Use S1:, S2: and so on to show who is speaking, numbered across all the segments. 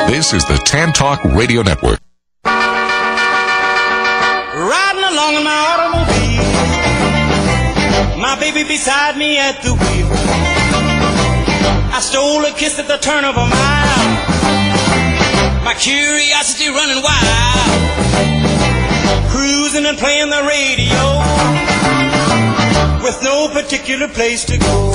S1: This is the Tan Talk Radio Network.
S2: Riding along in my automobile, my baby beside me at the wheel. I stole a kiss at the turn of a mile, my curiosity running wild, cruising and playing the radio, with no particular place to go.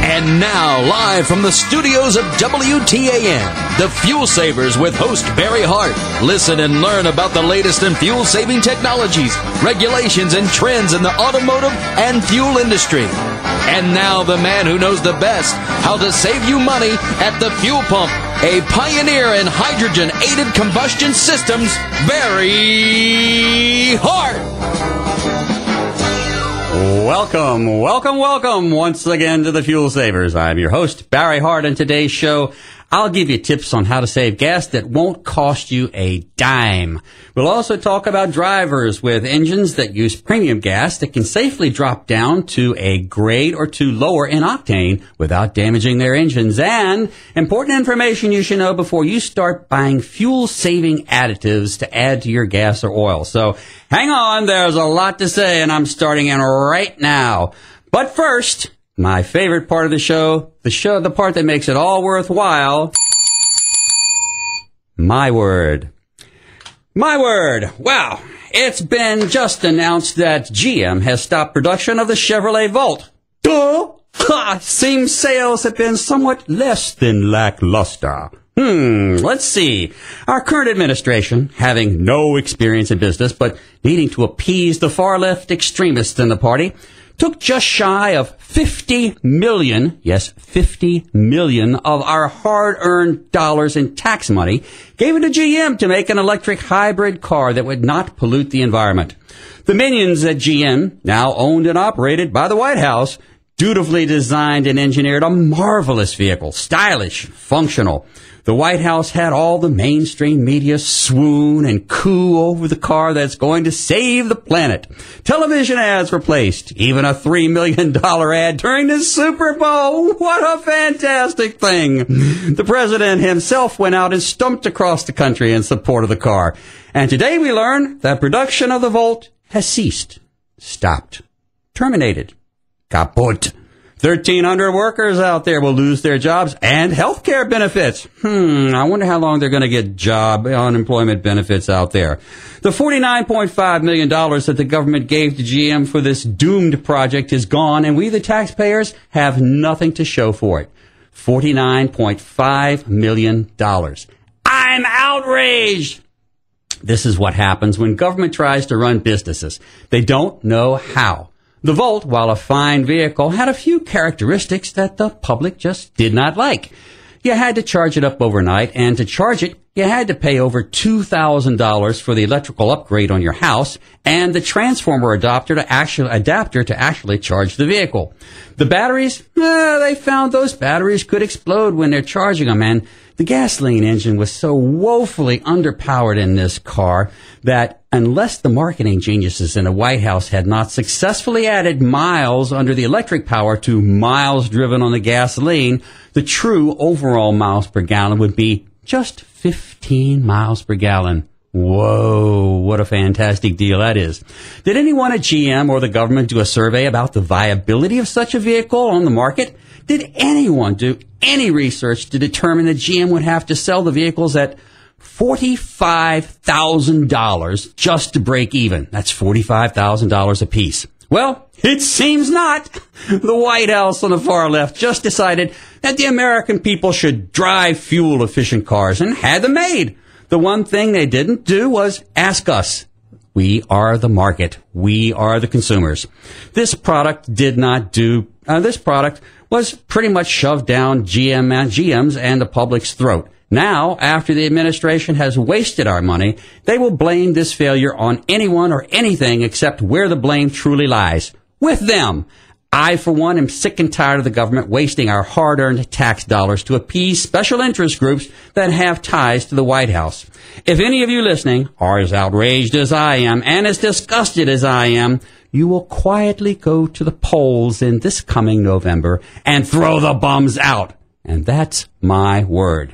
S3: And now, live from the studios of WTAN, the Fuel Savers with host Barry Hart. Listen and learn about the latest in fuel-saving technologies, regulations, and trends in the automotive and fuel industry. And now, the man who knows the best how to save you money at the fuel pump, a pioneer in hydrogen-aided combustion systems, Barry Hart.
S4: Welcome once again to the Fuel Savers. I'm your host, Barry Hart, and today's show, I'll give you tips on how to save gas that won't cost you a dime. We'll also talk about drivers with engines that use premium gas that can safely drop down to a grade or two lower in octane without damaging their engines. And important information you should know before you start buying fuel-saving additives to add to your gas or oil. So hang on, there's a lot to say, and I'm starting in right now. But first, my favorite part of the show, the part that makes it all worthwhile, my word. My word. Wow. It's been just announced that GM has stopped production of the Chevrolet Volt. Duh! Ha! Seems sales have been somewhat less than lackluster. Let's see. Our current administration, having no experience in business, but needing to appease the far-left extremists in the party, took just shy of 50 million, yes, 50 million of our hard-earned dollars in tax money, gave it to GM to make an electric hybrid car that would not pollute the environment. The minions at GM, now owned and operated by the White House, dutifully designed and engineered a marvelous vehicle, stylish, functional. The White House had all the mainstream media swoon and coo over the car that's going to save the planet. Television ads were placed, even a $3 million ad during the Super Bowl. What a fantastic thing. The president himself went out and stumped across the country in support of the car. And today we learn that production of the Volt has ceased, stopped, terminated, kaput. 1,300 workers out there will lose their jobs and health care benefits. I wonder how long they're going to get unemployment benefits out there. The $49.5 million that the government gave to GM for this doomed project is gone, and we, the taxpayers, have nothing to show for it. $49.5 million. I'm outraged! This is what happens when government tries to run businesses. They don't know how. The Volt, while a fine vehicle, had a few characteristics that the public just did not like. You had to charge it up overnight, and to charge it, you had to pay over $2,000 for the electrical upgrade on your house and the transformer adapter to actually charge the vehicle. The batteries, they found those batteries could explode when they're charging them, and the gasoline engine was so woefully underpowered in this car that unless the marketing geniuses in the White House had not successfully added miles under the electric power to miles driven on the gasoline, the true overall miles per gallon would be just 15 miles per gallon. Whoa, what a fantastic deal that is. Did anyone at GM or the government do a survey about the viability of such a vehicle on the market? Did anyone do any research to determine that GM would have to sell the vehicles at $45,000 just to break even? That's $45,000 apiece. Well, it seems not. The White House on the far left just decided that the American people should drive fuel-efficient cars and had them made. The one thing they didn't do was ask us. We are the market. We are the consumers. This product was pretty much shoved down GM's and the public's throat. Now, after the administration has wasted our money, they will blame this failure on anyone or anything except where the blame truly lies. With them. I, for one, am sick and tired of the government wasting our hard-earned tax dollars to appease special interest groups that have ties to the White House. If any of you listening are as outraged as I am and as disgusted as I am, you will quietly go to the polls in this coming November and throw the bums out. And that's my word.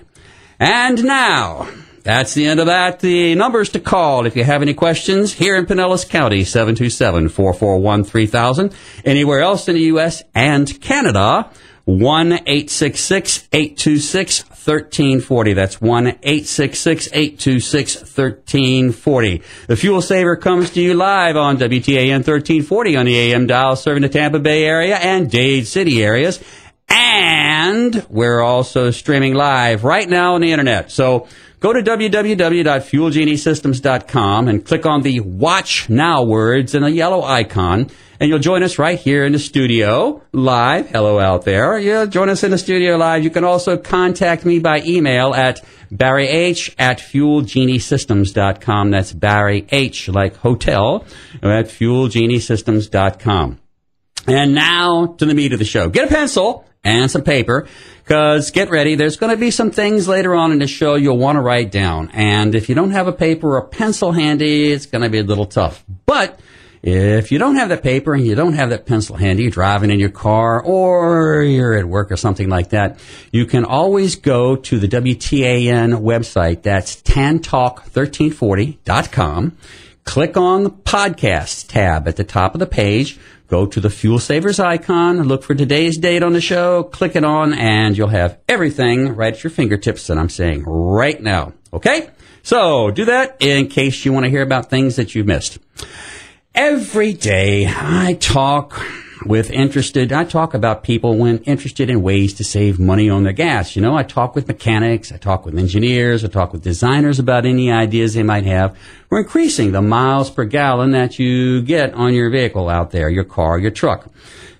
S4: And now, that's the end of that. The numbers to call if you have any questions here in Pinellas County, 727-441-3000. Anywhere else in the U.S. and Canada, 1-866-826-1340. That's 1-866-826-1340. The Fuel Saver comes to you live on WTAN 1340 on the AM dial, serving the Tampa Bay area and Dade City areas. And we're also streaming live right now on the internet. So go to www.fuelgeniesystems.com and click on the Watch Now words in a yellow icon, and you'll join us right here in the studio live. Hello out there. You'll join us in the studio live. You can also contact me by email at barryh@fuelgeniesystems.com. That's Barry H like hotel at fuelgeniesystems.com. And now to the meat of the show. Get a pencil and some paper, because get ready, there's going to be some things later on in the show you'll want to write down. And if you don't have a paper or a pencil handy, it's going to be a little tough. But if you don't have that paper and you don't have that pencil handy, you're driving in your car or you're at work or something like that, you can always go to the WTAN website. That's tantalk1340.com. Click on the Podcasts tab at the top of the page. Go to the Fuel Savers icon, look for today's date on the show, click it on, and you'll have everything right at your fingertips that I'm saying right now. Okay? So do that in case you want to hear about things that you've missed. Every day I talk about people when interested in ways to save money on their gas. You know, I talk with mechanics, I talk with engineers, I talk with designers about any ideas they might have for increasing the miles per gallon that you get on your vehicle out there, your car, your truck.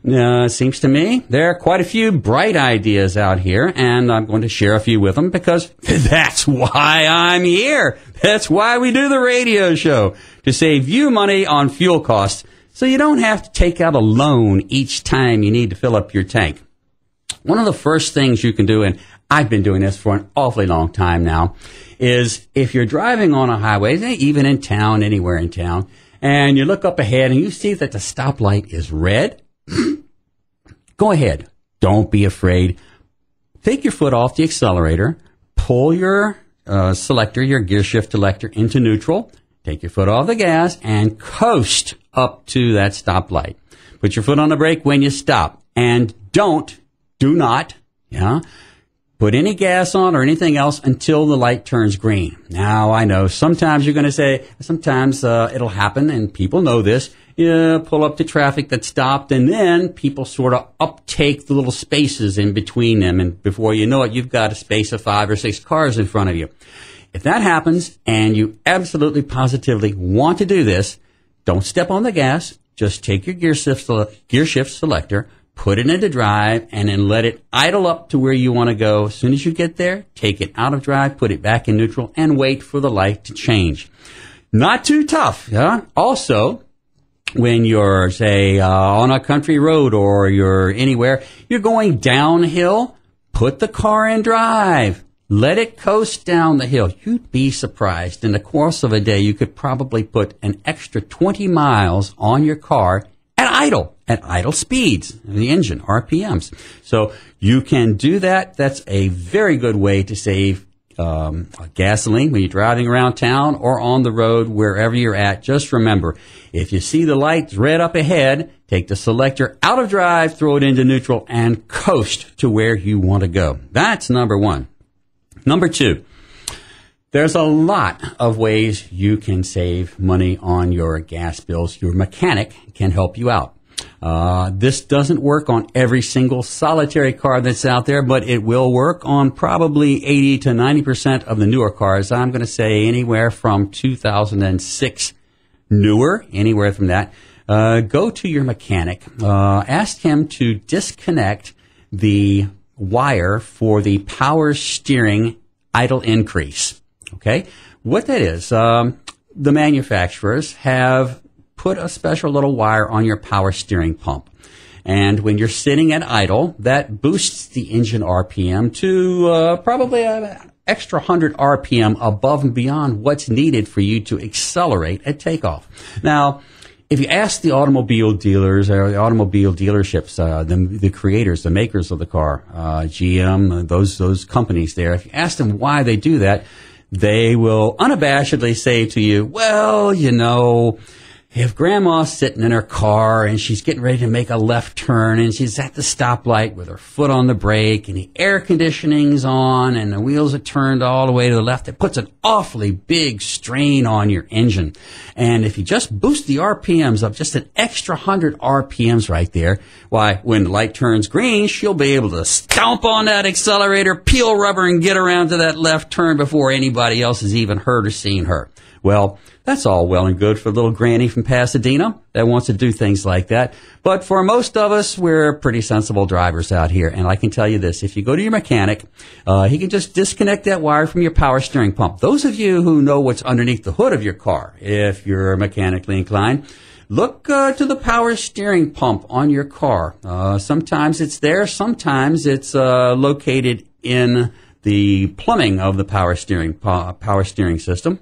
S4: It seems to me there are quite a few bright ideas out here, and I'm going to share a few with them because that's why I'm here. That's why we do the radio show, to save you money on fuel costs, so you don't have to take out a loan each time you need to fill up your tank. One of the first things you can do, and I've been doing this for an awfully long time now, is if you're driving on a highway, even in town, anywhere in town, and you look up ahead and you see that the stoplight is red, go ahead. Don't be afraid. Take your foot off the accelerator, pull your selector, your gear shift selector into neutral, take your foot off the gas, and coast up to that stoplight. Put your foot on the brake when you stop. And do not put any gas on or anything else until the light turns green. Now, I know sometimes you're going to say, sometimes it'll happen, and people know this. You pull up to traffic that's stopped, and then people sort of uptake the little spaces in between them, and before you know it, you've got a space of 5 or 6 cars in front of you. If that happens, and you absolutely positively want to do this, don't step on the gas. Just take your gear shift selector, put it into drive, and then let it idle up to where you want to go. As soon as you get there, take it out of drive, put it back in neutral, and wait for the light to change. Not too tough. Also, when you're, say, on a country road or you're anywhere, you're going downhill, put the car in drive. Let it coast down the hill. You'd be surprised. In the course of a day, you could probably put an extra 20 miles on your car at idle speeds, the engine, RPMs. So you can do that. That's a very good way to save gasoline when you're driving around town or on the road, wherever you're at. Just remember, if you see the lights red up ahead, take the selector out of drive, throw it into neutral, and coast to where you want to go. That's number one. Number two, there's a lot of ways you can save money on your gas bills. Your mechanic can help you out. This doesn't work on every single solitary car that's out there, but it will work on probably 80 to 90% of the newer cars. I'm going to say anywhere from 2006 newer, anywhere from that. Go to your mechanic. Ask him to disconnect the wire for the power steering idle increase. Okay? What that is, the manufacturers have put a special little wire on your power steering pump. And when you're sitting at idle, that boosts the engine RPM to probably an extra 100 RPM above and beyond what's needed for you to accelerate at takeoff. Now, if you ask the automobile dealers or the automobile dealerships, the creators, the makers of the car, GM, those companies there, if you ask them why they do that, they will unabashedly say to you, well, you know, if grandma's sitting in her car and she's getting ready to make a left turn and she's at the stoplight with her foot on the brake and the air conditioning's on and the wheels are turned all the way to the left, it puts an awfully big strain on your engine. And if you just boost the RPMs up just an extra 100 RPMs right there, why, when the light turns green, she'll be able to stomp on that accelerator, peel rubber, and get around to that left turn before anybody else has even heard or seen her. Well, that's all well and good for little Granny from Pasadena that wants to do things like that. But for most of us, we're pretty sensible drivers out here. And I can tell you this, if you go to your mechanic, he can just disconnect that wire from your power steering pump. Those of you who know what's underneath the hood of your car, if you're mechanically inclined, look to the power steering pump on your car. Sometimes it's there. Sometimes it's located in the plumbing of the power steering system.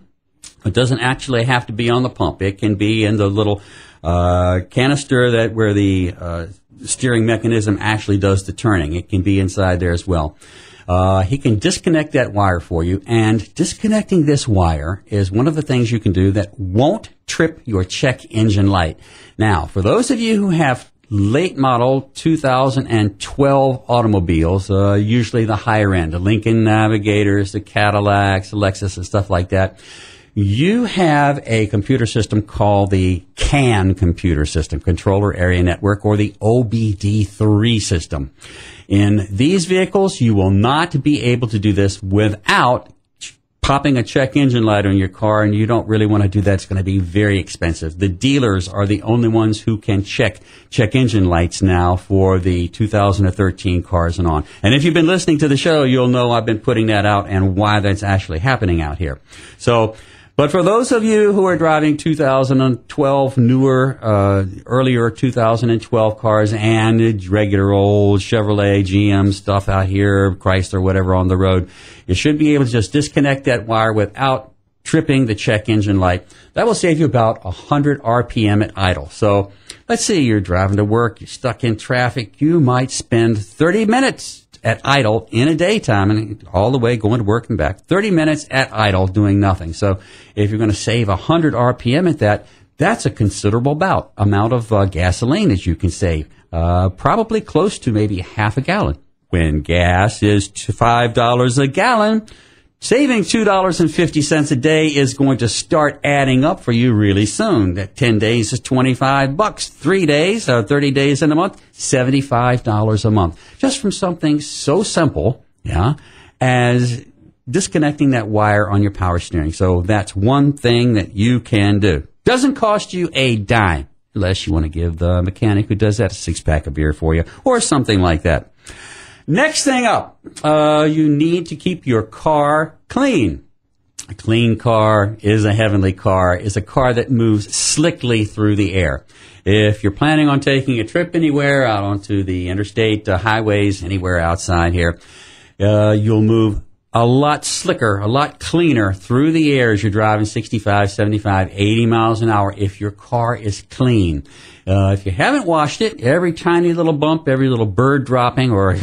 S4: It doesn't actually have to be on the pump. It can be in the little canister where the steering mechanism actually does the turning. It can be inside there as well. He can disconnect that wire for you, and disconnecting this wire is one of the things you can do that won't trip your check engine light. Now, for those of you who have late model 2012 automobiles, usually the higher end, the Lincoln Navigators, the Cadillacs, the Lexus, and stuff like that, you have a computer system called the CAN computer system, Controller Area Network, or the OBD3 system. In these vehicles, you will not be able to do this without popping a check engine light on your car, and you don't really want to do that. It's going to be very expensive. The dealers are the only ones who can check engine lights now for the 2013 cars and on. And if you've been listening to the show, you'll know I've been putting that out and why that's actually happening out here. But for those of you who are driving 2012 newer, earlier 2012 cars and regular old Chevrolet, GM stuff out here, Chrysler, whatever on the road, you should be able to just disconnect that wire without tripping the check engine light. That will save you about 100 RPM at idle. So let's say you're driving to work, you're stuck in traffic, you might spend 30 minutes at idle in a daytime and all the way going to work and back. 30 minutes at idle doing nothing. So if you're going to save 100 RPM at that, that's a considerable amount of gasoline that you can save. Probably close to maybe half a gallon. When gas is $5 a gallon, saving $2.50 a day is going to start adding up for you really soon. That 10 days is $25. 3 days, 30 days in a month, $75 a month. Just from something so simple, as disconnecting that wire on your power steering. So that's one thing that you can do. Doesn't cost you a dime, unless you want to give the mechanic who does that a 6-pack of beer for you, or something like that. Next thing up, you need to keep your car clean. A clean car is a heavenly car, is a car that moves slickly through the air. If you're planning on taking a trip anywhere out onto the interstate highways, anywhere outside here, you'll move a lot slicker, a lot cleaner through the air as you're driving 65, 75, 80 miles an hour if your car is clean. If you haven't washed it, every tiny little bump, every little bird dropping or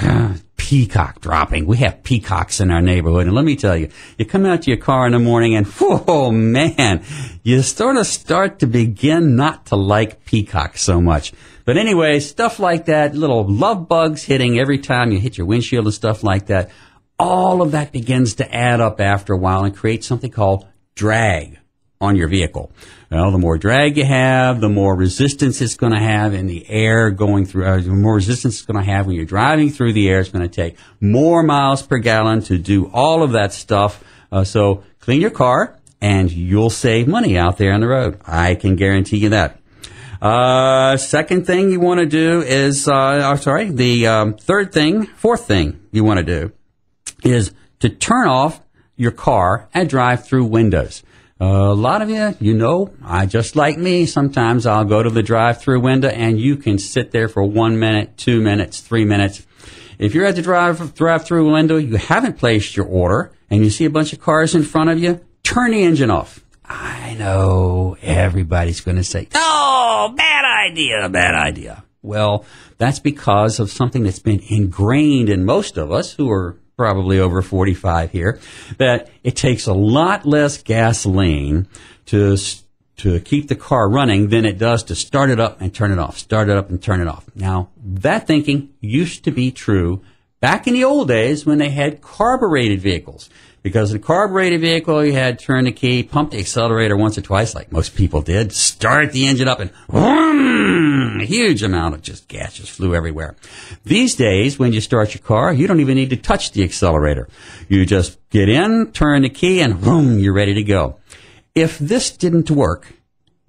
S4: peacock dropping. We have peacocks in our neighborhood. And let me tell you, you come out to your car in the morning and, whoa, man, you sort of start to begin not to like peacocks so much. But anyway, stuff like that, little love bugs hitting every time you hit your windshield and stuff like that, all of that begins to add up after a while and create something called drag on your vehicle. Well, the more drag you have, the more resistance it's going to have in the air going through, the more resistance it's going to have when you're driving through the air. It's going to take more miles per gallon to do all of that stuff. So clean your car and you'll save money out there on the road. I can guarantee you that. Second thing you want to do is, fourth thing you want to do is to turn off your car and drive-through windows. A lot of you, just like me, sometimes I'll go to the drive-through window and you can sit there for 1 minute, 2 minutes, 3 minutes. If you're at the drive-through window, you haven't placed your order, and you see a bunch of cars in front of you, turn the engine off. I know everybody's going to say, "Oh, bad idea, bad idea." Well, that's because of something that's been ingrained in most of us who are probably over 45 here, that it takes a lot less gasoline to keep the car running than it does to start it up and turn it off, start it up and turn it off. Now, that thinking used to be true back in the old days when they had carbureted vehicles. Because in a carbureted vehicle, you had to turn the key, pump the accelerator once or twice, like most people did, start the engine up, and vroom, a huge amount of just gas just flew everywhere. These days, when you start your car, you don't even need to touch the accelerator. You just get in, turn the key, and vroom, you're ready to go. If this didn't work,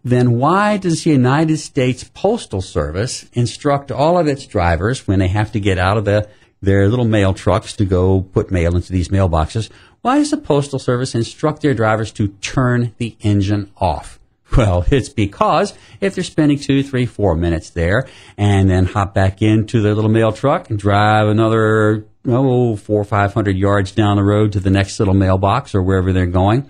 S4: then why does the United States Postal Service instruct all of its drivers when they have to get out of their little mail trucks to go put mail into these mailboxes? Why does the Postal Service instruct their drivers to turn the engine off? Well, it's because if they're spending 2, 3, 4 minutes there and then hop back into their little mail truck and drive another 400 or 500 yards down the road to the next little mailbox or wherever they're going,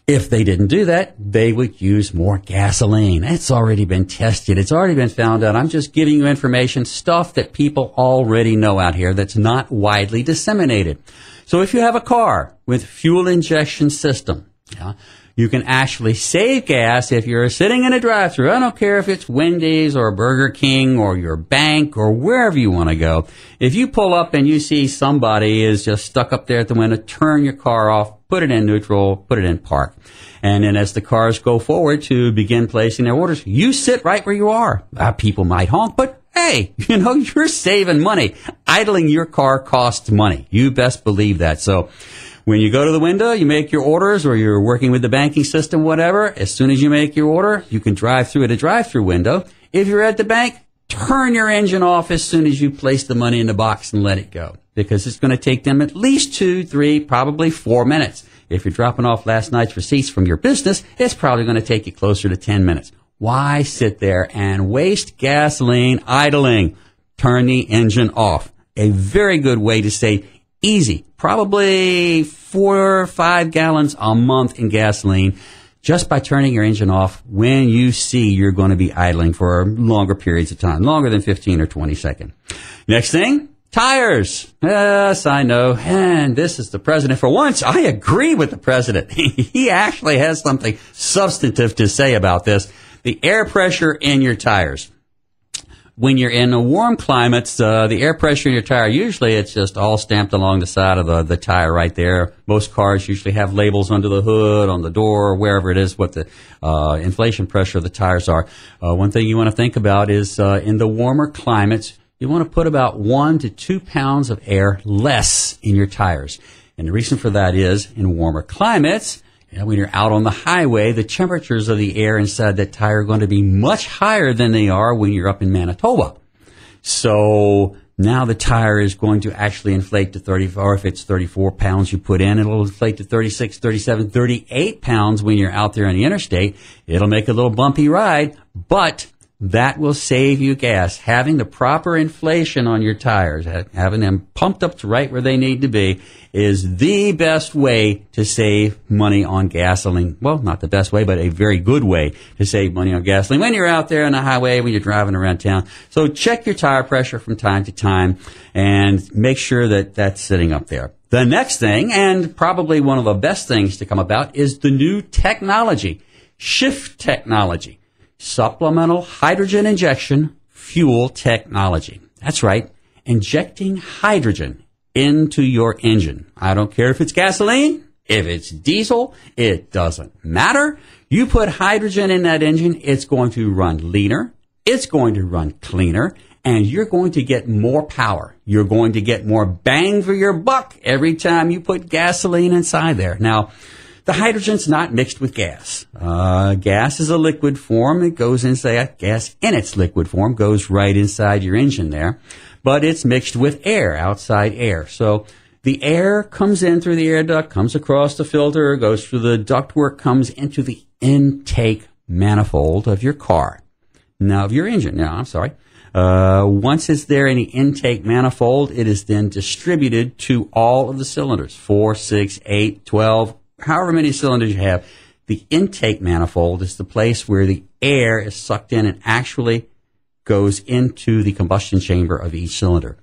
S4: if they didn't do that, they would use more gasoline. It's already been tested. It's already been found out. I'm just giving you information, stuff that people already know out here that's not widely disseminated. So if you have a car with fuel injection system, you can actually save gas if you're sitting in a drive-thru. I don't care if it's Wendy's or Burger King or your bank or wherever you want to go. If you pull up and you see somebody is just stuck up there at the window, turn your car off, put it in neutral, put it in park. And then as the cars go forward to begin placing their orders, you sit right where you are. People might honk, but hey, you're saving money. Idling your car costs money. You best believe that. So when you go to the window, you make your orders, or you're working with the banking system, whatever, as soon as you make your order, you can drive through at a drive-through window. If you're at the bank, turn your engine off as soon as you place the money in the box and let it go, because it's going to take them at least 2, 3, probably 4 minutes. If you're dropping off last night's receipts from your business, it's probably going to take you closer to 10 minutes. Why sit there and waste gasoline idling? Turn the engine off. A very good way to save easy, probably 4 or 5 gallons a month in gasoline just by turning your engine off when you see you're going to be idling for longer periods of time, longer than 15 or 20 seconds. Next thing, tires. Yes, I know. And this is the president. For once, I agree with the president. He actually has something substantive to say about this. The air pressure in your tires. When you're in a warm climates, the air pressure in your tire, usually it's just all stamped along the side of the tire right there. Most cars usually have labels under the hood, on the door, wherever it is, what the inflation pressure of the tires are. One thing you want to think about is in the warmer climates, you want to put about 1 to 2 pounds of air less in your tires. And the reason for that is in warmer climates, when you're out on the highway, the temperatures of the air inside that tire are going to be much higher than they are when you're up in Manitoba. So now the tire is going to actually inflate to 34, or if it's 34 pounds you put in, it'll inflate to 36, 37, 38 pounds when you're out there on the interstate. It'll make a little bumpy ride, but that will save you gas. Having the proper inflation on your tires, having them pumped up to right where they need to be, is the best way to save money on gasoline. Well, not the best way, but a very good way to save money on gasoline when you're out there on the highway, when you're driving around town. So check your tire pressure from time to time and make sure that that's sitting up there. The next thing, and probably one of the best things to come about, is the new technology, shift technology. Supplemental hydrogen injection fuel technology. That's right, injecting hydrogen into your engine. I don't care if it's gasoline, if it's diesel, it doesn't matter. You put hydrogen in that engine, it's going to run leaner, it's going to run cleaner, and you're going to get more power. You're going to get more bang for your buck every time you put gasoline inside there. Now, the hydrogen's not mixed with gas. Gas is a liquid form. It goes inside, gas in its liquid form goes right inside your engine there. But it's mixed with air, outside air. So the air comes in through the air duct, comes across the filter, goes through the ductwork, comes into the intake manifold of your car. Now, of your engine. Once it's there in the intake manifold, it is then distributed to all of the cylinders, 4, 6, 8, 12, however many cylinders you have. the intake manifold is the place where the air is sucked in and actually goes into the combustion chamber of each cylinder.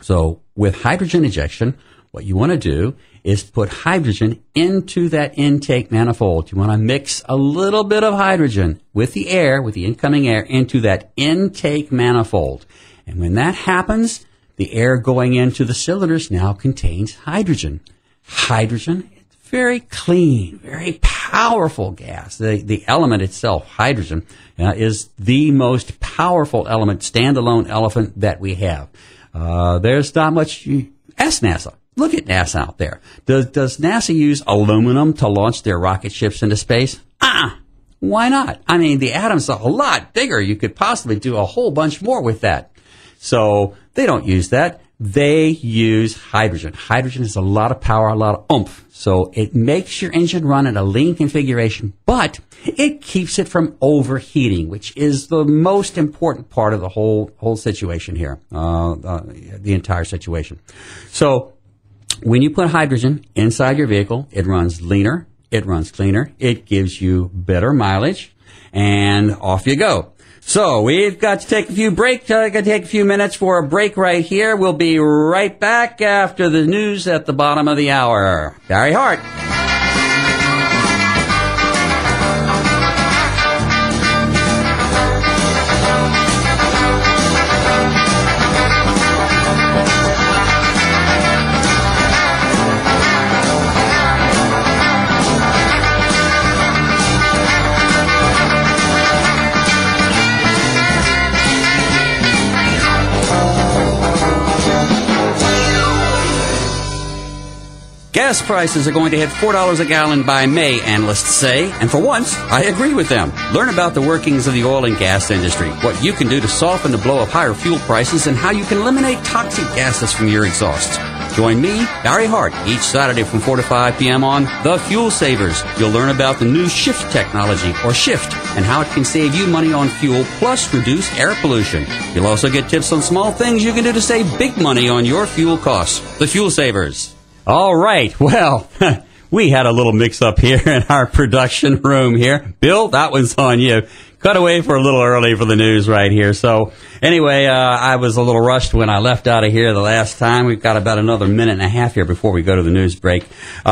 S4: So with hydrogen injection, what you want to do is put hydrogen into that intake manifold. You want to mix a little bit of hydrogen with the air, with the incoming air, into that intake manifold. And when that happens, the air going into the cylinders now contains hydrogen. Hydrogen, it's very clean, very powerful gas. The element itself, hydrogen, is the most powerful element, standalone element that we have. There's not much. Ask NASA. Look at NASA out there. Does NASA use aluminum to launch their rocket ships into space? Why not? I mean, the atom's a lot bigger. You could possibly do a whole bunch more with that. So they don't use that. They use hydrogen. Hydrogen has a lot of power, a lot of oomph. So it makes your engine run at a lean configuration, but it keeps it from overheating, which is the most important part of the whole situation here, the entire situation. So when you put hydrogen inside your vehicle, it runs leaner, it runs cleaner, it gives you better mileage, and off you go. So we've got to take a few minutes for a break right here. We'll be right back after the news at the bottom of the hour. Barry Hart. Gas prices are going to hit $4 a gallon by May, analysts say, and for once, I agree with them. Learn about the workings of the oil and gas industry, what you can do to soften the blow of higher fuel prices, and how you can eliminate toxic gases from your exhausts. Join me, Barry Hart, each Saturday from 4 to 5 p.m. on The Fuel Savers. You'll learn about the new shift technology, or shift, and how it can save you money on fuel, plus reduce air pollution. You'll also get tips on small things you can do to save big money on your fuel costs. The Fuel Savers. All right. Well, we had a little mix-up here in our production room here. Bill, that one's on you. Cut away for a little early for the news right here. So anyway, I was a little rushed when I left out of here the last time. We've got about another minute and a half here before we go to the news break. What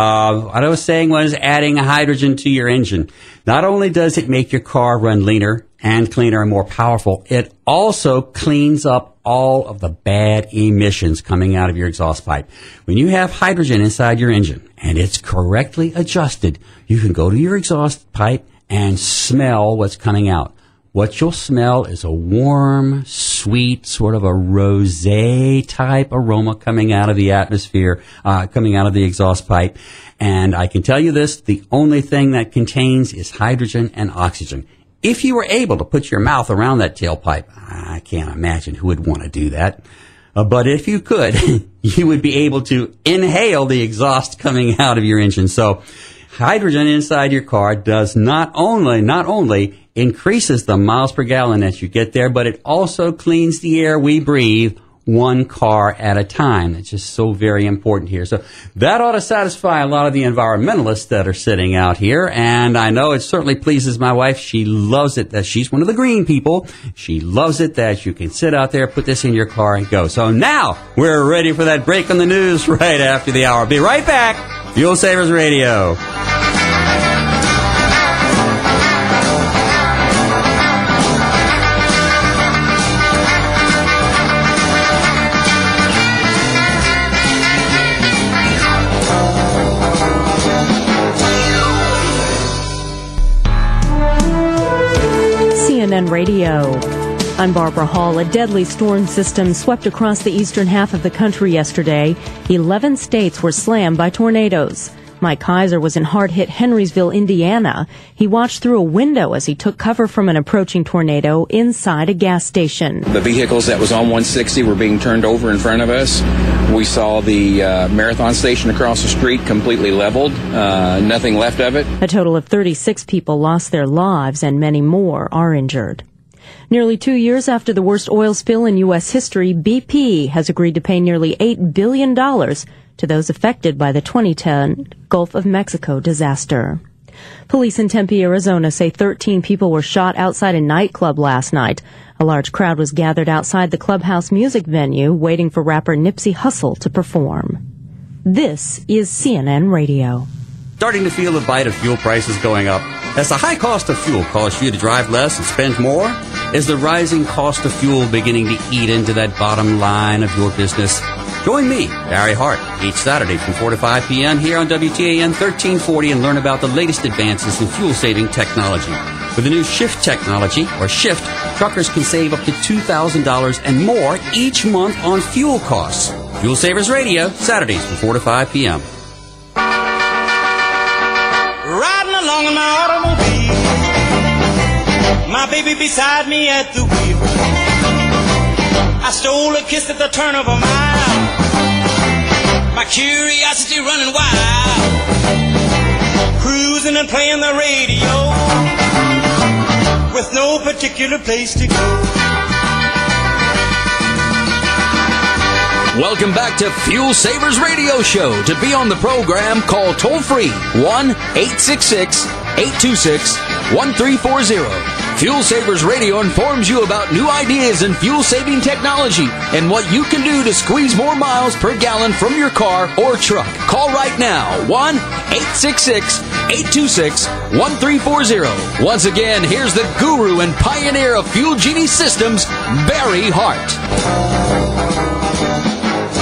S4: I was saying was adding hydrogen to your engine. Not only does it make your car run leaner and cleaner and more powerful, it also cleans up all of the bad emissions coming out of your exhaust pipe. When you have hydrogen inside your engine and it's correctly adjusted, you can go to your exhaust pipe and smell what's coming out. What you'll smell is a warm, sweet, sort of a rosé type aroma coming out of the atmosphere, coming out of the exhaust pipe. And I can tell you this, the only thing that contains is hydrogen and oxygen. If you were able to put your mouth around that tailpipe, I can't imagine who would want to do that. But if you could, you would be able to inhale the exhaust coming out of your engine. So hydrogen inside your car does not only increases the miles per gallon that you get there, but it also cleans the air we breathe one car at a time. It's just so very important here. So that ought to satisfy a lot of the environmentalists that are sitting out here. And I know it certainly pleases my wife. She loves it that she's one of the green people. She loves it that you can sit out there, put this in your car and go. So now we're ready for that break on the news right after the hour. Be right back. Fuel Savers Radio.
S5: WTAN Radio. I'm Barbara Hall. A deadly storm system swept across the eastern half of the country yesterday. 11 states were slammed by tornadoes. Mike Kaiser was in hard-hit Henrysville, Indiana. He watched through a window as he took cover from an approaching tornado inside a gas station.
S6: The vehicles that was on 160 were being turned over in front of us. We saw the Marathon station across the street completely leveled, nothing left of it.
S5: A total of 36 people lost their lives and many more are injured. Nearly 2 years after the worst oil spill in U.S. history, BP has agreed to pay nearly $8 billion to those affected by the 2010 Gulf of Mexico disaster. Police in Tempe, Arizona say 13 people were shot outside a nightclub last night. A large crowd was gathered outside the Clubhouse music venue waiting for rapper Nipsey Hussle to perform. This is CNN Radio.
S4: Starting to feel the bite of fuel prices going up? Has the high cost of fuel caused you to drive less and spend more? Is the rising cost of fuel beginning to eat into that bottom line of your business? Join me, Barry Hart, each Saturday from 4 to 5 p.m. here on WTAN 1340 and learn about the latest advances in fuel-saving technology. With the new Shift technology, or Shift, truckers can save up to $2,000 and more each month on fuel costs. Fuel Savers Radio, Saturdays from 4 to 5 p.m.
S2: Riding along in my automobile, my baby beside me at the wheel. I stole a kiss at the turn of a mile, my curiosity running wild, cruising and playing the radio, with no particular place to go.
S3: Welcome back to Fuel Savers Radio Show. To be on the program, call toll-free 1-866-826-1340. Fuel Savers Radio informs you about new ideas in fuel-saving technology and what you can do to squeeze more miles per gallon from your car or truck. Call right now, 1-866-826-1340. Once again, here's the guru and pioneer of Fuel Genie Systems, Barry Hart.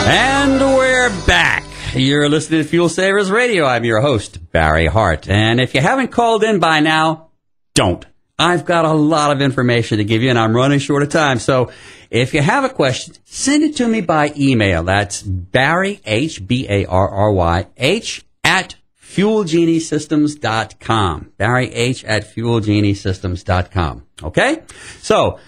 S4: And we're back. You're listening to Fuel Savers Radio. I'm your host, Barry Hart. And if you haven't called in by now, don't. I've got a lot of information to give you, and I'm running short of time. So if you have a question, send it to me by email. That's Barry, H-B-A-R-R-Y, H at FuelGenieSystems.com. Barry H at FuelGenieSystems.com. Okay? So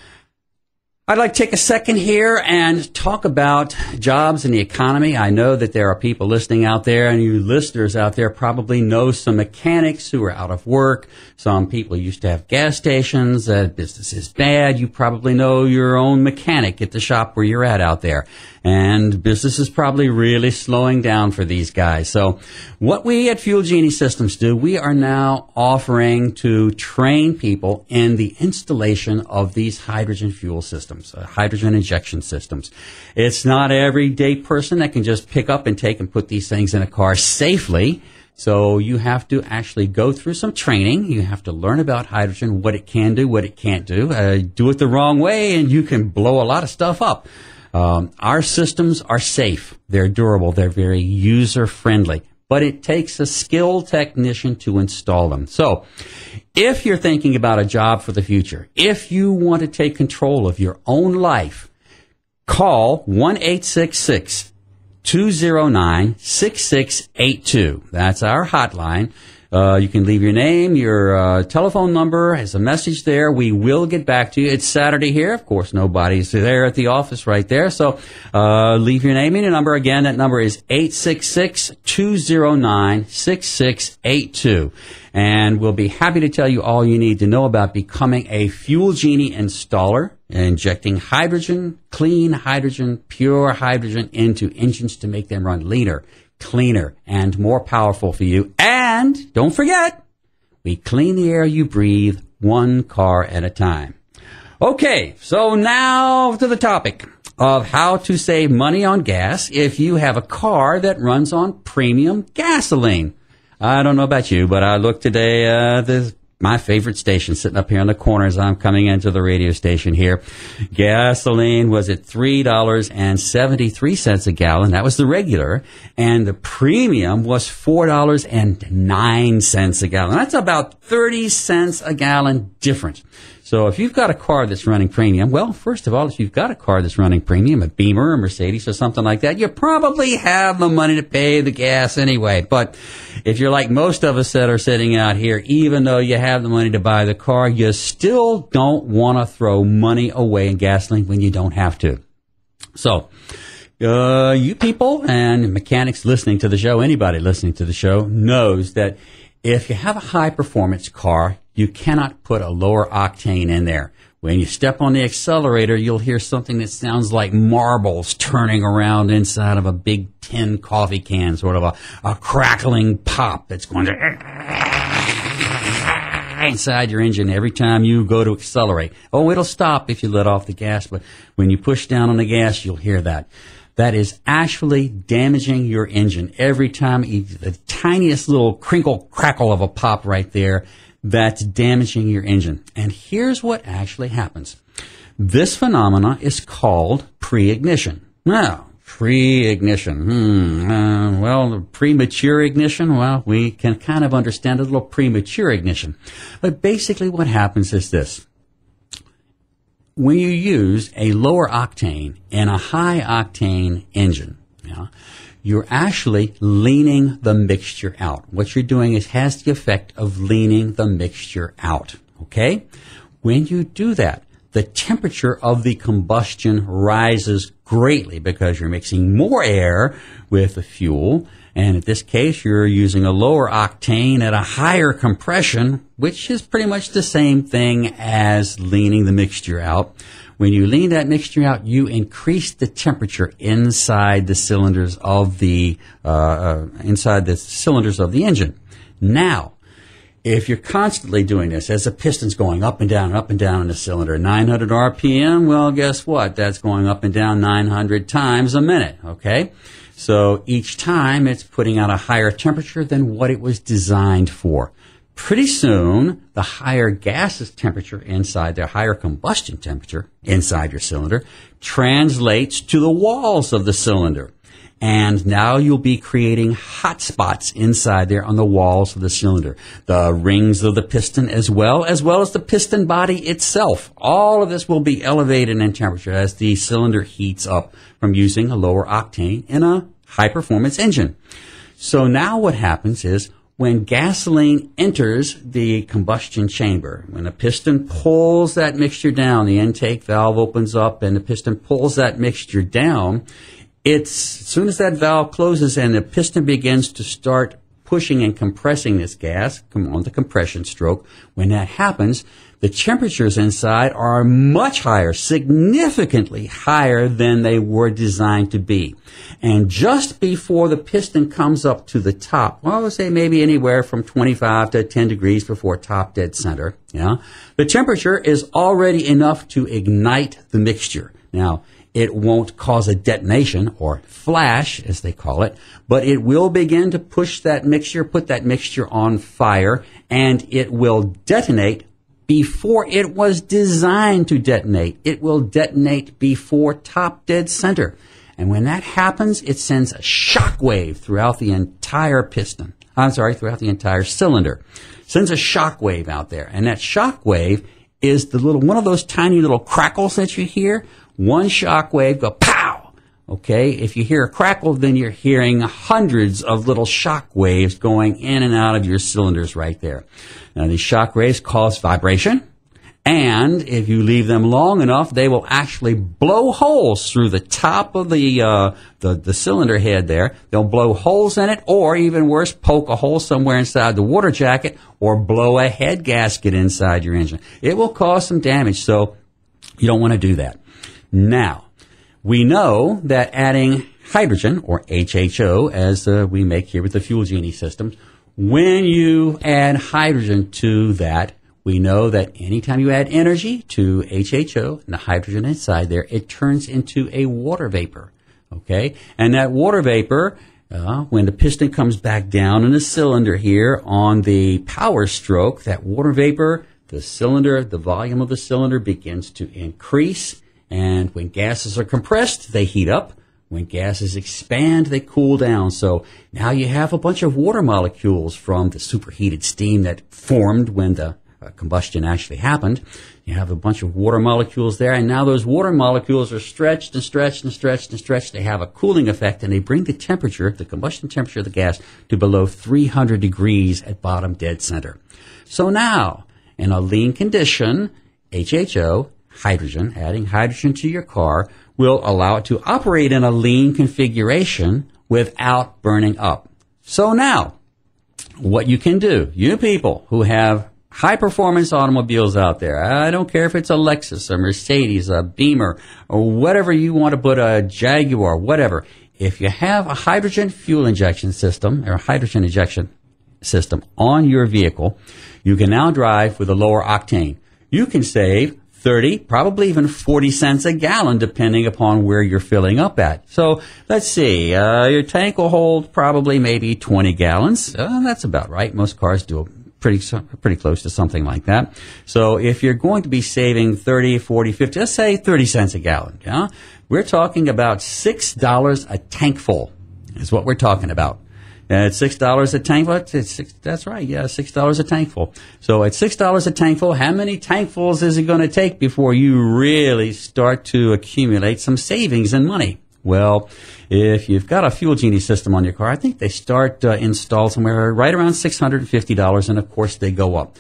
S4: I'd like to take a second here and talk about jobs and the economy. I know that there are people listening out there, and you listeners out there probably know some mechanics who are out of work. Some people used to have gas stations. Business is bad. You probably know your own mechanic at the shop where you're at out there. And business is probably really slowing down for these guys. So what we at Fuel Genie Systems do, we are now offering to train people in the installation of these hydrogen fuel systems, hydrogen injection systems. It's not every day person that can just pick up and take and put these things in a car safely. So you have to actually go through some training. You have to learn about hydrogen, what it can do, what it can't do. Do it the wrong way, and you can blow a lot of stuff up. Our systems are safe. They're durable. They're very user-friendly. But it takes a skilled technician to install them. So if you're thinking about a job for the future, if you want to take control of your own life, call 1-866-209-6682. That's our hotline. You can leave your name, your telephone number as a message there. We will get back to you. It's Saturday here. Of course, nobody's there at the office right there. So leave your name and your number. Again, that number is 866-209-6682. And we'll be happy to tell you all you need to know about becoming a Fuel Genie installer, injecting hydrogen, clean hydrogen, pure hydrogen into engines to make them run leaner, cleaner, and more powerful for you. And don't forget, we clean the air you breathe one car at a time. Okay, so now to the topic of how to save money on gas if you have a car that runs on premium gasoline. I don't know about you, but I looked today, there's my favorite station sitting up here in the corner as I'm coming into the radio station here. Gasoline was at $3.73 a gallon. That was the regular. And the premium was $4.09 a gallon. That's about 30 cents a gallon difference. So if you've got a car that's running premium, well, first of all, if you've got a car that's running premium, a Beamer, a Mercedes, or something like that, you probably have the money to pay the gas anyway. But if you're like most of us that are sitting out here, even though you have the money to buy the car, you still don't want to throw money away in gasoline when you don't have to. So you people and mechanics listening to the show, anybody listening to the show, knows that if you have a high-performance car, you cannot put a lower octane in there. When you step on the accelerator, you'll hear something that sounds like marbles turning around inside of a big tin coffee can, sort of a crackling pop that's going to... inside your engine every time you go to accelerate. Oh, it'll stop if you let off the gas, but when you push down on the gas, you'll hear that. That is actually damaging your engine every time. The tiniest little crinkle crackle of a pop right there, that's damaging your engine. And here's what actually happens. This phenomena is called pre-ignition. Now, pre-ignition. Well, premature ignition, well, we can kind of understand a little premature ignition. But basically what happens is this. When you use a lower octane and a high octane engine, you're actually leaning the mixture out. What you're doing has the effect of leaning the mixture out. Okay? When you do that, the temperature of the combustion rises greatly because you're mixing more air with the fuel. And in this case, you're using a lower octane at a higher compression, which is pretty much the same thing as leaning the mixture out. When you lean that mixture out, you increase the temperature inside the cylinders of the engine. Now, if you're constantly doing this, as the piston's going up and down in the cylinder, 900 RPM, well, guess what? That's going up and down 900 times a minute, okay? So each time it's putting out a higher temperature than what it was designed for. Pretty soon, the higher gaseous temperature inside there, higher combustion temperature inside your cylinder, translates to the walls of the cylinder. And now you'll be creating hot spots inside there on the walls of the cylinder. The rings of the piston as well as the piston body itself. All of this will be elevated in temperature as the cylinder heats up from using a lower octane in a high-performance engine. So now what happens is when gasoline enters the combustion chamber, when the piston pulls that mixture down, the intake valve opens up and the piston pulls that mixture down, as soon as that valve closes and the piston begins to start pushing and compressing this gas, come on, the compression stroke, when that happens, the temperatures inside are much higher, significantly higher than they were designed to be. And just before the piston comes up to the top, well, I would say maybe anywhere from 25 to 10 degrees before top dead center, the temperature is already enough to ignite the mixture. Now, it won't cause a detonation or flash, as they call it, but it will begin to push that mixture, put that mixture on fire, and it will detonate before it was designed to detonate. It will detonate before top dead center. And when that happens, it sends a shock wave throughout the entire throughout the entire cylinder. Sends a shock wave out there. And that shock wave is one of those tiny little crackles that you hear. One shock wave go pow. Okay, if you hear a crackle, then you're hearing hundreds of little shock waves going in and out of your cylinders right there. Now, these shock waves cause vibration, and if you leave them long enough, they will actually blow holes through the top of the cylinder head there. They'll blow holes in it, or even worse, poke a hole somewhere inside the water jacket, or blow a head gasket inside your engine. It will cause some damage, so you don't want to do that. Now, we know that adding hydrogen, or HHO, as we make here with the Fuel Genie systems, when you add hydrogen to that, we know that anytime you add energy to HHO and the hydrogen inside there, it turns into a water vapor. Okay? And that water vapor, when the piston comes back down in the cylinder here on the power stroke, that water vapor, the volume of the cylinder begins to increase. And when gases are compressed, they heat up. When gases expand, they cool down. So now you have a bunch of water molecules from the superheated steam that formed when the combustion actually happened. You have a bunch of water molecules there, and now those water molecules are stretched and stretched and stretched and stretched. They have a cooling effect, and they bring the temperature, the combustion temperature of the gas, to below 300 degrees at bottom dead center. So now, in a lean condition, HHO, hydrogen, adding hydrogen to your car, will allow it to operate in a lean configuration without burning up. So now, what you can do, you people who have high-performance automobiles out there, I don't care if it's a Lexus, a Mercedes, a Beamer, or whatever you want to put, a Jaguar, whatever. If you have a hydrogen fuel injection system, or hydrogen injection system on your vehicle, you can now drive with a lower octane. You can save 30, probably even 40 cents a gallon, depending upon where you're filling up at. So let's see, your tank will hold probably maybe 20 gallons. That's about right. Most cars do pretty close to something like that. So if you're going to be saving 30, 40, 50, let's say 30 cents a gallon, yeah, we're talking about $6 a tank full is what we're talking about. At $6 a tank full, that's right, yeah, $6 a tank full. So at $6 a tank full, how many tankfuls is it going to take before you really start to accumulate some savings and money? Well, if you've got a Fuel Genie system on your car, I think they start installed somewhere right around $650, and of course they go up.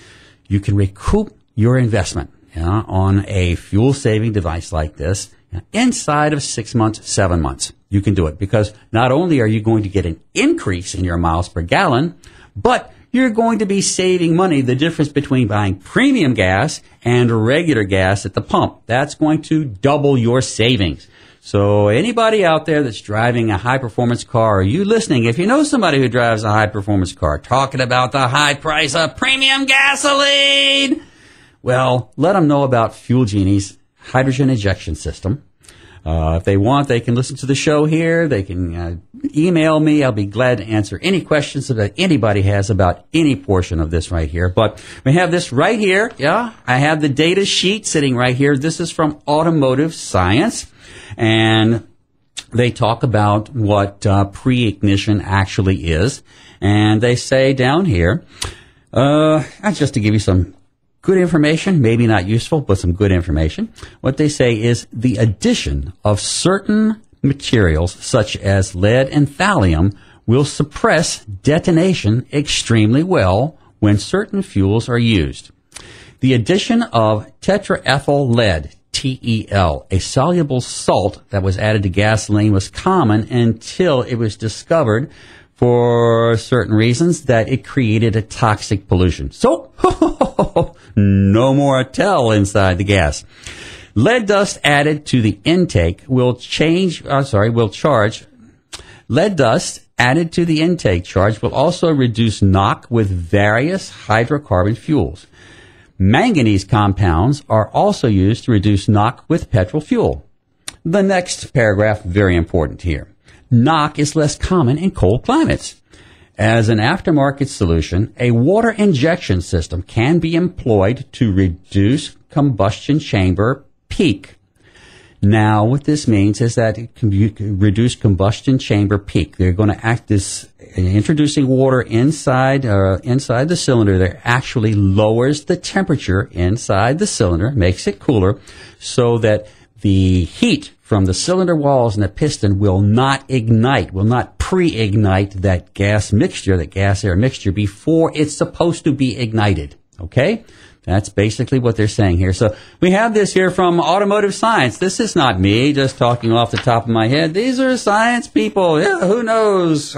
S4: You can recoup your investment on a fuel-saving device like this inside of 6 months, 7 months. You can do it because not only are you going to get an increase in your miles per gallon, but you're going to be saving money. The difference between buying premium gas and regular gas at the pump, that's going to double your savings. So anybody out there that's driving a high-performance car, or you listening, if you know somebody who drives a high-performance car, talking about the high price of premium gasoline, well, let them know about Fuel Genie's hydrogen injection system. If they want, they can listen to the show here. They can email me. I'll be glad to answer any questions that anybody has about any portion of this right here. But we have this right here. Yeah, I have the data sheet sitting right here. This is from Automotive Science. And they talk about what pre-ignition actually is. And they say down here, just to give you some good information, maybe not useful, but some good information. What they say is the addition of certain materials, such as lead and thallium, will suppress detonation extremely well when certain fuels are used. The addition of tetraethyl lead, TEL, a soluble salt that was added to gasoline, was common until it was discovered for certain reasons that it created a toxic pollution. So, no more TEL inside the gas. Lead dust added to the intake will charge. Lead dust added to the intake charge will also reduce NOx with various hydrocarbon fuels. Manganese compounds are also used to reduce NOx with petrol fuel. The next paragraph, very important here. NOx is less common in cold climates. As an aftermarket solution, a water injection system can be employed to reduce combustion chamber peak. Now, what this means is that it can reduce combustion chamber peak. They're going to act as introducing water inside the cylinder. That actually lowers the temperature inside the cylinder, makes it cooler, so that the heat from the cylinder walls and the piston will not pre-ignite that gas-air mixture before it's supposed to be ignited. Okay? That's basically what they're saying here. So we have this here from Automotive Science. This is not me just talking off the top of my head. These are science people. Yeah, who knows?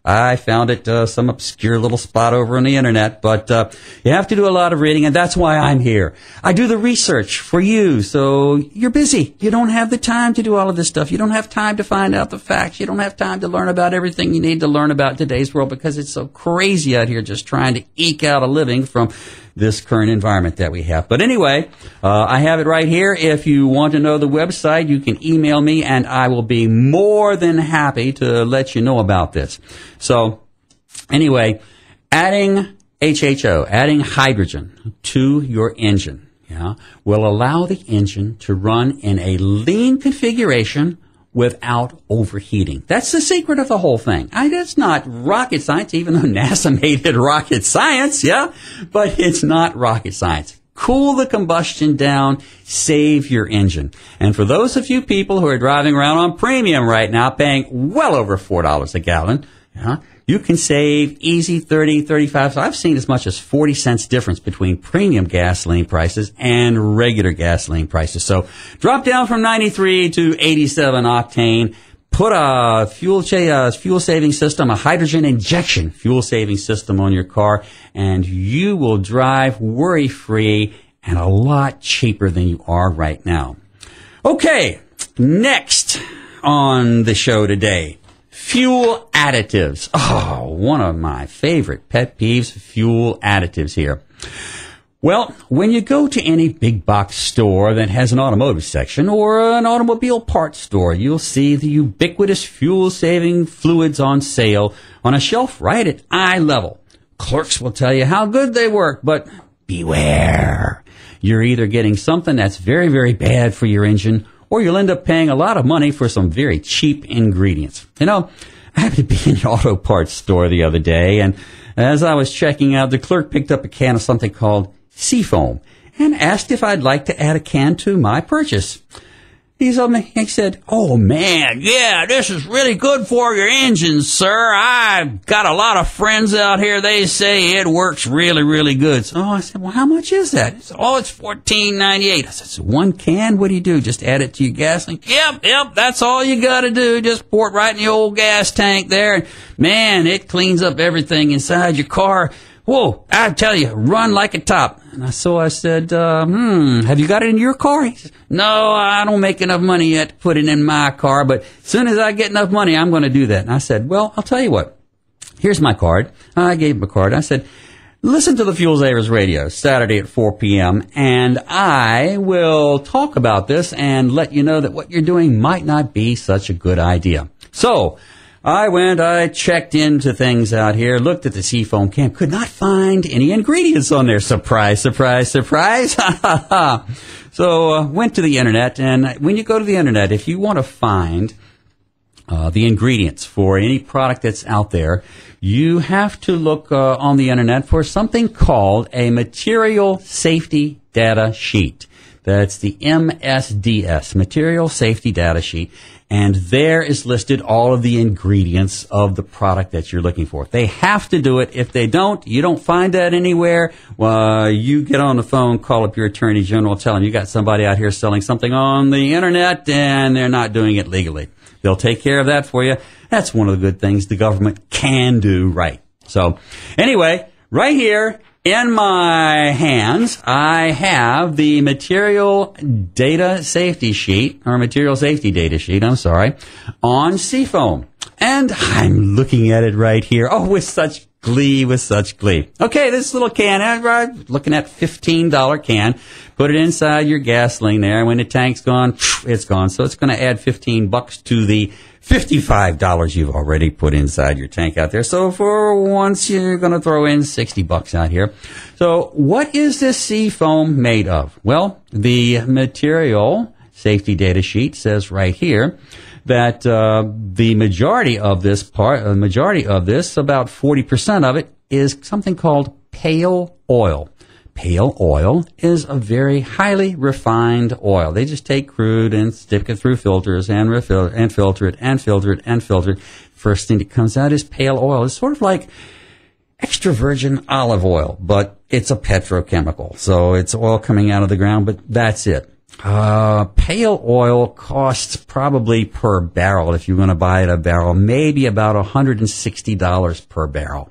S4: I found it some obscure little spot over on the internet, but you have to do a lot of reading, and that's why I'm here. I do the research for you, so you're busy. You don't have the time to do all of this stuff. You don't have time to find out the facts. You don't have time to learn about everything you need to learn about today's world because it's so crazy out here just trying to eke out a living from this current environment that we have. But anyway, I have it right here. If you want to know the website, you can email me, and I will be more than happy to let you know about this. So anyway, adding HHO, adding hydrogen to your engine, will allow the engine to run in a lean configuration without overheating. That's the secret of the whole thing. That's not rocket science, even though NASA made it rocket science, but it's not rocket science. Cool the combustion down, save your engine. And for those of you people who are driving around on premium right now, paying well over $4 a gallon, you can save easy 30, 35. So I've seen as much as 40 cents difference between premium gasoline prices and regular gasoline prices. So drop down from 93 to 87 octane. Put a fuel saving system, a hydrogen injection fuel saving system on your car, and you will drive worry-free and a lot cheaper than you are right now. Okay, next on the show today, Fuel additives. Oh, one of my favorite pet peeves, fuel additives here. Well, when you go to any big box store that has an automotive section or an automobile parts store, you'll see the ubiquitous fuel-saving fluids on sale on a shelf right at eye level. Clerks will tell you how good they work, but beware. You're either getting something that's very, very bad for your engine, or you'll end up paying a lot of money for some very cheap ingredients. You know, I happened to be in an auto parts store the other day, and as I was checking out, the clerk picked up a can of something called Seafoam and asked if I'd like to add a can to my purchase. He said, "Oh man, yeah, this is really good for your engine, sir. I've got a lot of friends out here. They say it works really, really good." So I said, "Well, how much is that?" He said, "Oh, it's $14.98. I said, "So one can? What do you do? Just add it to your gasoline?" Yep, that's all you got to do. Just pour it right in the old gas tank there. And man, it cleans up everything inside your car. Whoa, I tell you, run like a top. And so I said, have you got it in your car? He said, "No, I don't make enough money yet to put it in my car, but as soon as I get enough money, I'm going to do that." And I said, "Well, I'll tell you what. Here's my card." I gave him a card. I said, "Listen to the Fuel Savers Radio Saturday at 4 p.m., and I will talk about this and let you know that what you're doing might not be such a good idea." So I checked into things out here, looked at the Seafoam can, could not find any ingredients on there. Surprise, surprise, surprise. So went to the internet, and when you go to the internet, if you want to find the ingredients for any product that's out there, you have to look on the internet for something called a Material Safety Data Sheet. That's the MSDS, Material Safety Data Sheet. And there is listed all of the ingredients of the product that you're looking for. They have to do it. If they don't, you don't find that anywhere. You get on the phone, call up your attorney general, tell them you got somebody out here selling something on the internet and they're not doing it legally. They'll take care of that for you. That's one of the good things the government can do right. So anyway, right here in my hands, I have the Material Data Safety Sheet, or Material Safety Data Sheet, on Seafoam. And I'm looking at it right here. Oh, with such glee. Okay, this little can, right, looking at $15 can. Put it inside your gasoline there. When the tank's gone, it's gone. So it's going to add $15 to the $55 you've already put inside your tank out there. So for once, you're going to throw in $60 out here. So what is this Seafoam made of? Well, the Material Safety Data Sheet says right here that the majority of this, about 40% of it, is something called pale oil. Pale oil is a very highly refined oil. They just take crude and stick it through filters and filter it. First thing that comes out is pale oil. It's sort of like extra virgin olive oil, but it's a petrochemical. So it's oil coming out of the ground, but that's it. Pale oil costs probably per barrel, if you're going to buy it a barrel, maybe about $160 per barrel.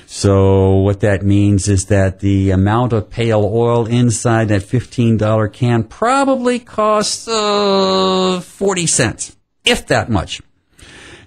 S4: So what that means is that the amount of pale oil inside that $15 can probably costs 40 cents, if that much.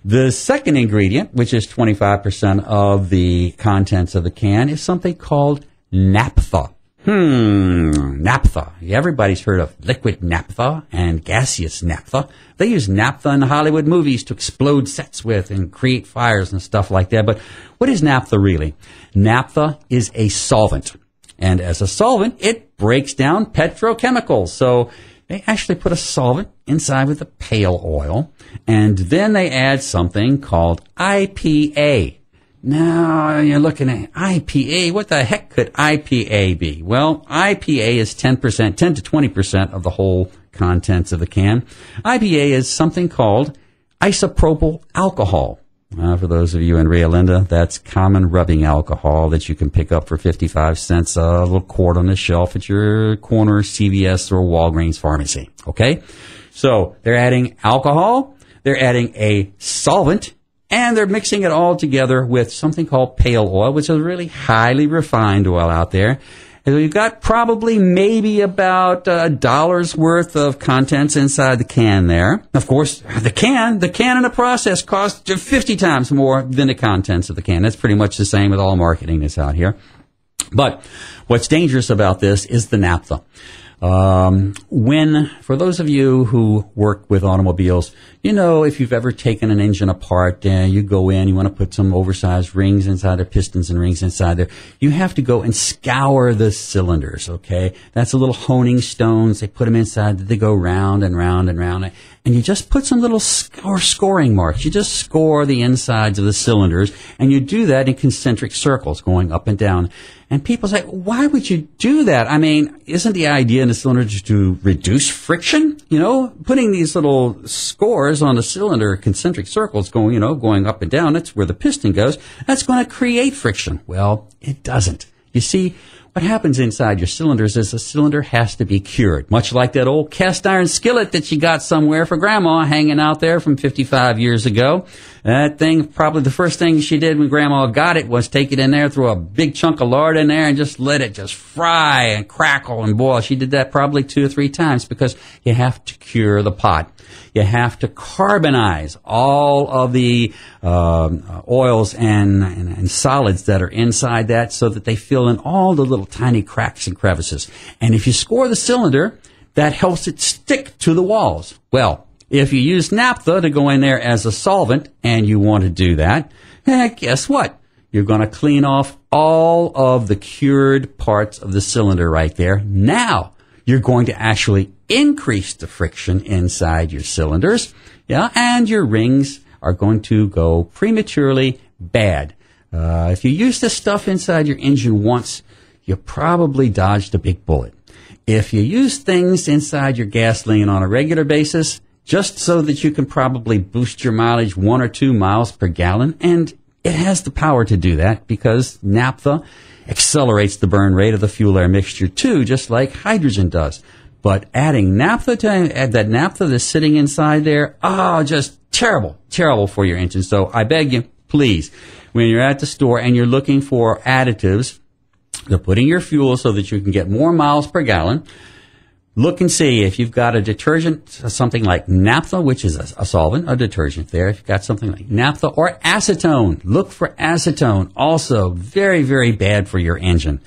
S4: The second ingredient, which is 25% of the contents of the can, is something called naphtha. Naphtha. Everybody's heard of liquid naphtha and gaseous naphtha. They use naphtha in Hollywood movies to explode sets with and create fires and stuff like that. But what is naphtha really? Naphtha is a solvent. And as a solvent, it breaks down petrochemicals. So they actually put a solvent inside with the pale oil, and then they add something called IPA. Now, you're looking at IPA. What the heck could IPA be? Well, IPA is 10% to 20% of the whole contents of the can. IPA is something called isopropyl alcohol. For those of you in Rio Linda, that's common rubbing alcohol that you can pick up for 55 cents a little quart on the shelf at your corner CVS or Walgreens pharmacy. Okay? So they're adding alcohol, they're adding a solvent, and they're mixing it all together with something called pale oil, which is a really highly refined oil out there. And you've got probably maybe about $1 worth of contents inside the can there. Of course, the can in the process costs 50 times more than the contents of the can. That's pretty much the same with all marketing that's out here. But what's dangerous about this is the naphtha. For those of you who work with automobiles, you know, if you've ever taken an engine apart, you go in, you want to put some oversized rings inside there, pistons and rings inside there, you have to go and scour the cylinders, okay? That's a little honing stones. They put them inside, they go round and round and round, and you just put some little scoring marks. You just score the insides of the cylinders, and you do that in concentric circles going up and down. And people say, why would you do that? I mean, isn't the idea in the cylinder to reduce friction? You know, putting these little scores on the cylinder, concentric circles going up and down, that's where the piston goes. That's going to create friction. Well, it doesn't. You see, what happens inside your cylinders is the cylinder has to be cured, much like that old cast iron skillet that you got somewhere for Grandma hanging out there from 55 years ago. That thing, probably the first thing she did when Grandma got it was take it in there, throw a big chunk of lard in there, and just let it just fry and crackle and boil. She did that probably 2 or 3 times because you have to cure the pot. You have to carbonize all of the oils and solids that are inside that so that they fill in all the little tiny cracks and crevices. And if you score the cylinder, that helps it stick to the walls. Well, if you use naphtha to go in there as a solvent, and you want to do that, guess what? You're going to clean off all of the cured parts of the cylinder right there. Now, you're going to actually increase the friction inside your cylinders, and your rings are going to go prematurely bad. If you use this stuff inside your engine once, you probably dodged a big bullet. If you use things inside your gasoline on a regular basis, just so that you can probably boost your mileage 1 or 2 miles per gallon, and it has the power to do that because naphtha accelerates the burn rate of the fuel-air mixture too, just like hydrogen does. But adding naphtha to that naphtha that's sitting inside there, just terrible for your engine. So I beg you, please, when you're at the store and you're looking for additives to put in your fuel so that you can get more miles per gallon, look and see if you've got a detergent, something like naphtha, which is a solvent, a detergent there. If you've got something like naphtha or acetone, look for acetone. Also very, very bad for your engine.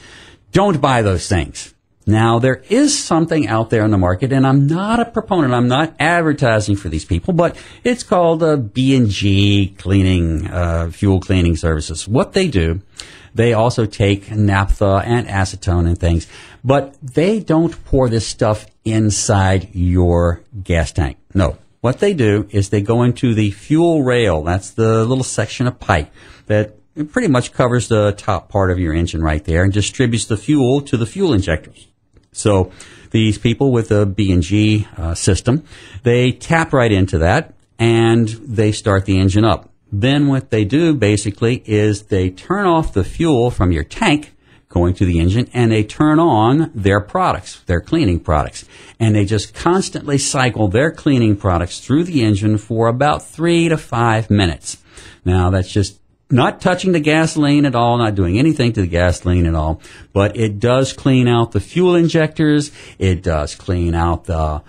S4: Don't buy those things. Now, there is something out there in the market, and I'm not a proponent. I'm not advertising for these people, but it's called B&G cleaning, fuel cleaning services. What they do, they also take naphtha and acetone and things, but they don't pour this stuff inside your gas tank. No. What they do is they go into the fuel rail. That's the little section of pipe that pretty much covers the top part of your engine right there and distributes the fuel to the fuel injectors. So these people with the B&G system, they tap right into that and they start the engine up. Then what they do basically is they turn off the fuel from your tank going to the engine and they turn on their products, their cleaning products. And they just constantly cycle their cleaning products through the engine for about 3 to 5 minutes. Now that's just not touching the gasoline at all, not doing anything to the gasoline at all, but it does clean out the fuel injectors, it does clean out the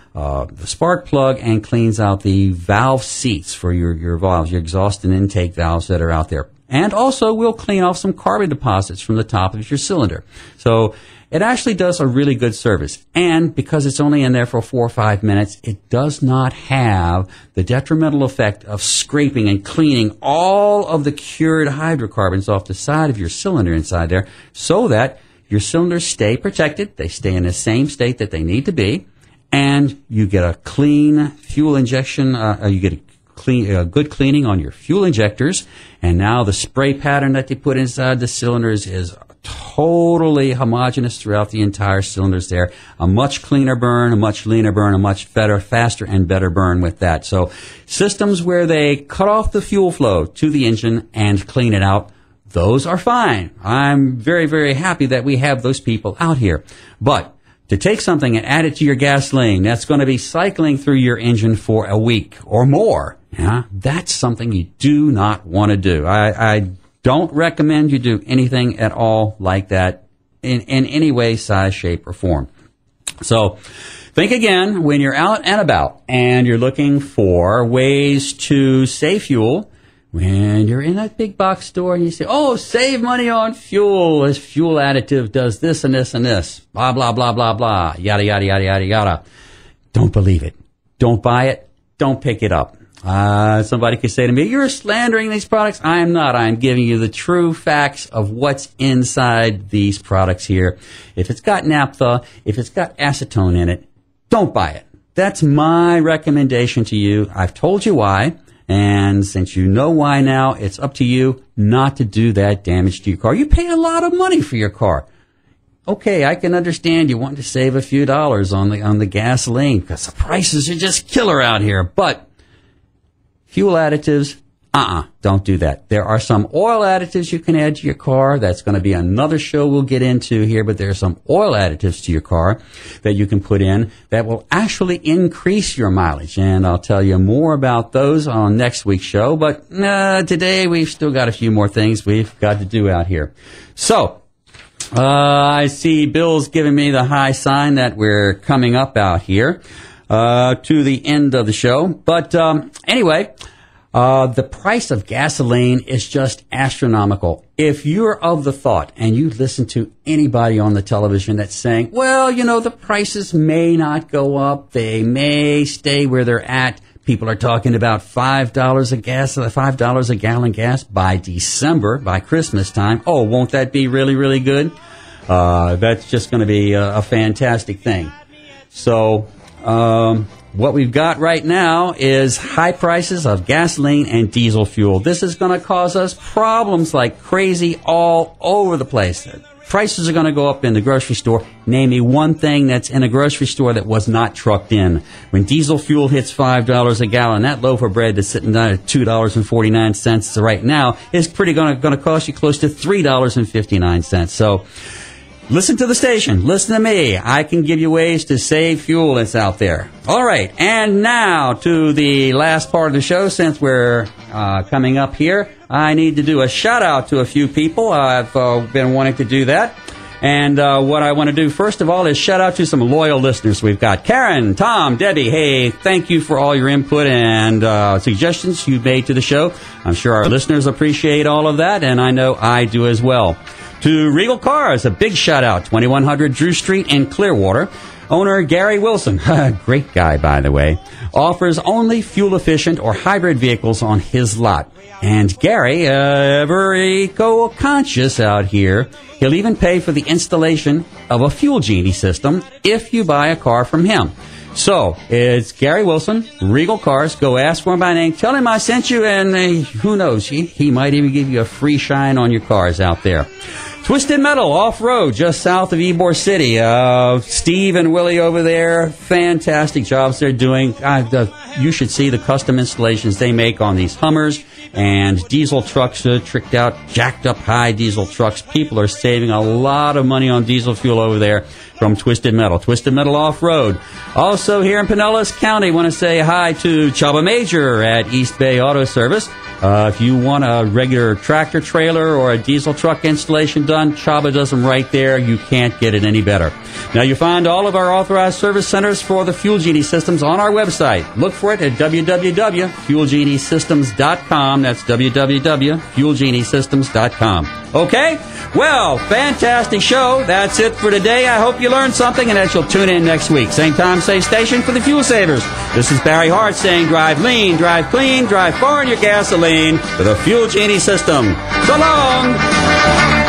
S4: spark plug, and cleans out the valve seats for your valves, your exhaust and intake valves that are out there. And also will clean off some carbon deposits from the top of your cylinder. So it actually does a really good service. And because it's only in there for 4 or 5 minutes, it does not have the detrimental effect of scraping and cleaning all of the cured hydrocarbons off the side of your cylinder inside there so that your cylinders stay protected. They stay in the same state that they need to be. And you get a clean fuel injection. You get a good cleaning on your fuel injectors. And now the spray pattern that they put inside the cylinders is totally homogeneous throughout the entire cylinders there. A much cleaner burn, a much leaner burn, a much better, faster, and better burn with that. So systems where they cut off the fuel flow to the engine and clean it out, those are fine. I'm very, very happy that we have those people out here. But to take something and add it to your gasoline, that's going to be cycling through your engine for a week or more. That's something you do not want to do. I don't recommend you do anything at all like that. in any way, size, shape, or form. So think again when you're out and about and you're looking for ways to save fuel. When you're in that big box store and you say, oh, save money on fuel. This fuel additive does this and this and this. Blah, blah, blah, blah, blah. Yada, yada, yada, yada, yada. Don't believe it. Don't buy it. Don't pick it up. Somebody could say to me, you're slandering these products. I am not. I am giving you the true facts of what's inside these products here. If it's got naphtha, if it's got acetone in it, don't buy it. That's my recommendation to you. I've told you why. And since you know why now, it's up to you not to do that damage to your car. You pay a lot of money for your car. Okay, I can understand you want to save a few dollars on the gasoline because the prices are just killer out here. But fuel additives, don't do that. There are some oil additives you can add to your car. That's going to be another show we'll get into here, but there are some oil additives to your car that you can put in that will actually increase your mileage. And I'll tell you more about those on next week's show. But today we've still got a few more things we've got to do out here. So I see Bill's giving me the high sign that we're coming up out here to the end of the show. But anyway, the price of gasoline is just astronomical. If you're of the thought, and you listen to anybody on the television that's saying, well, the prices may not go up, they may stay where they're at. People are talking about $5 a gallon gas by December, by Christmas time. Oh, won't that be really, really good? That's just going to be a fantastic thing. So, what we've got right now is high prices of gasoline and diesel fuel. This is going to cause us problems like crazy all over the place. Prices are going to go up in the grocery store. Name me one thing that's in a grocery store that was not trucked in. When diesel fuel hits $5 a gallon, that loaf of bread that's sitting down at $2.49 right now is pretty going to cost you close to $3.59. So listen to the station. Listen to me. I can give you ways to save fuel that's out there. All right. And now to the last part of the show. Since we're coming up here, I need to do a shout-out to a few people. I've been wanting to do that. And what I want to do, first of all, is shout out to some loyal listeners we've got. Karen, Tom, Debbie, hey, thank you for all your input and suggestions you've made to the show. I'm sure our listeners appreciate all of that, and I know I do as well. To Regal Cars, a big shout-out, 2100 Drew Street in Clearwater. Owner Gary Wilson, great guy, by the way, offers only fuel-efficient or hybrid vehicles on his lot. And Gary, very eco-conscious out here, he'll even pay for the installation of a Fuel Genie system if you buy a car from him. So, it's Gary Wilson, Regal Cars. Go ask for him by name. Tell him I sent you, and who knows, he might even give you a free shine on your cars out there. Twisted Metal Off-Road, just south of Ybor City. Steve and Willie over there, fantastic jobs they're doing. You should see the custom installations they make on these Hummers and diesel trucks, tricked out, jacked up high diesel trucks. People are saving a lot of money on diesel fuel over there from Twisted Metal. Twisted Metal Off-Road. Also here in Pinellas County, want to say hi to Chubba Major at East Bay Auto Service. If you want a regular tractor trailer or a diesel truck installation done, Chubba does them right there. You can't get it any better. Now, you find all of our authorized service centers for the Fuel Genie systems on our website. Look for it at www.fuelgeniesystems.com. That's www.fuelgeniesystems.com. Okay? Well, fantastic show. That's it for today. I hope you learned something and that you'll tune in next week. Same time, same station for the Fuel Savers. This is Barry Hart saying drive lean, drive clean, drive far in your gasoline with a Fuel Genie system. So long!